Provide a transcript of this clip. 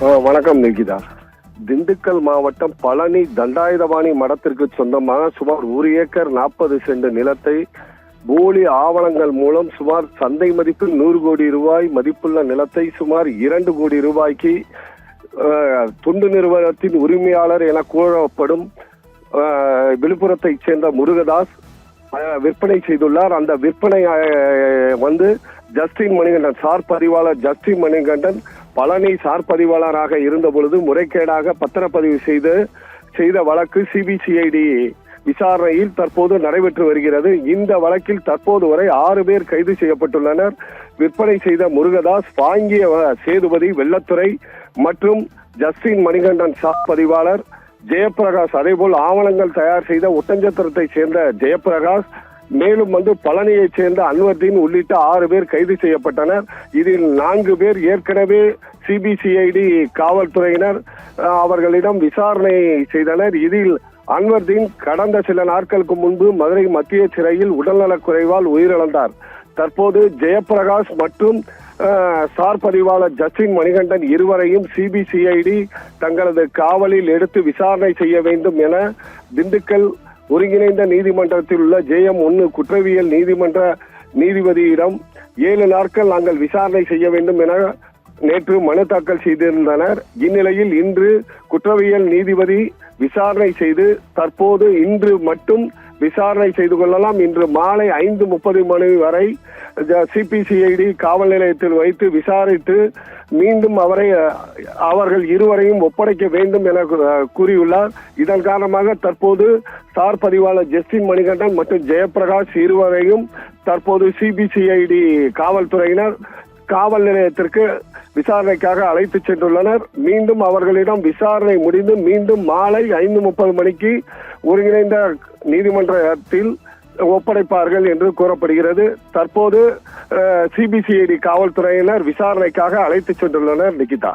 வணக்கம் நிகிதா. திண்டுக்கல் மாவட்டம் பழனி தண்டாயுதபாணி மடத்திற்கு சொந்தமாக சுமார் 1 ஏக்கர் 40 சென்ட் நிலத்தை போலி ஆவணங்கள் மூலம் சுமார் சந்தை மதிப்பில் 100 கோடி ரூபாய் மதிப்புள்ள நிலத்தை சுமார் 2 கோடி ரூபாய்க்கு தொண்டு நிறுவனத்தின் உரிமையாளர் என கூறப்படும் விழுப்புரத்தைச் சேர்ந்த முருகதாஸ் விற்பனை செய்துள்ளார். அந்த விற்பனை ஜஸ்டின் மணிகண்டன், சார் பதிவாளர் ஜஸ்டின் மணிகண்டன் பழனி சார் பதிவாளராக இருந்த பொழுது முறைகேடாக பத்திரப்பதிவு செய்த வழக்கு சிபிசிஐடி விசாரணையில் தற்போது நடைபெற்று வருகிறது. இந்த வழக்கில் தற்போது வரை 6 பேர் கைது செய்யப்பட்டுள்ளனர். விற்பனை செய்த முருகதாஸ், வாங்கிய சேதுபதி வெள்ளத்துறை மற்றும் ஜஸ்டின் மணிகண்டன் சார் பதிவாளர் ஜெயபிரகாஷ், அதேபோல் ஆவணங்கள் தயார் செய்த ஒட்டஞ்சத்திரத்தை சேர்ந்த ஜெயபிரகாஷ், மேலும் பழனியைச் சேர்ந்த அன்வர்தீன் உள்ளிட்ட 6 பேர் கைது செய்யப்பட்டனர். இதில் 4 பேர் ஏற்கனவே சிபிசிஐடி காவல்துறையினர் அவர்களிடம் விசாரணை செய்தனர். இதில் அன்வர்தீன் கடந்த சில நாட்களுக்கு முன்பு மதுரை மத்திய சிறையில் உடல்நலக் குறைவால் உயிரிழந்தார். தற்போது ஜெயபிரகாஷ் மற்றும் சார் பதிவாளர் ஜஸ்டின் மணிகண்டன் இருவரையும் சிபிசிஐடி தங்களது காவலில் எடுத்து விசாரணை செய்ய வேண்டும் என திண்டுக்கல் ஒருங்கிணைந்த நீதிமன்றத்தில் உள்ள JM1 குற்றவியல் நீதிமன்ற நீதிபதியிடம் 7 நாட்கள் நாங்கள் விசாரணை செய்ய வேண்டும் என நேற்று மனு தாக்கல் செய்திருந்தனர். இந்நிலையில் இன்று குற்றவியல் நீதிபதி விசாரணை செய்து தற்போது இன்று மட்டும் விசாரணை செய்து கொள்ளலாம். இன்று மாலை 5:30 மணி வரை சிபிசிஐடி காவல் நிலையத்தில் வைத்து விசாரித்து மீண்டும் அவர்கள் இருவரையும் ஒப்படைக்க வேண்டும் என கூறியுள்ளார். இதன் காரணமாக தற்போது சார் பதிவாளர் ஜஸ்டின் மணிகண்டன் மற்றும் ஜெயபிரகாஷ் இருவரையும் தற்போது சிபிசிஐடி காவல்துறையினர் காவல் நிலையத்திற்கு விசாரணைக்காக அழைத்து சென்றுள்ளனர். மீண்டும் அவர்களிடம் விசாரணை முடிந்து மீண்டும் மாலை 5:30 மணிக்கு ஒருங்கிணைந்த நீதிமன்றத்தில் ஒப்படைப்பார்கள் என்று கூறப்படுகிறது. தற்போது சிபிசிஐடி காவல்துறையினர் விசாரணைக்காக அழைத்து சென்றுள்ளனர். நிகிதா.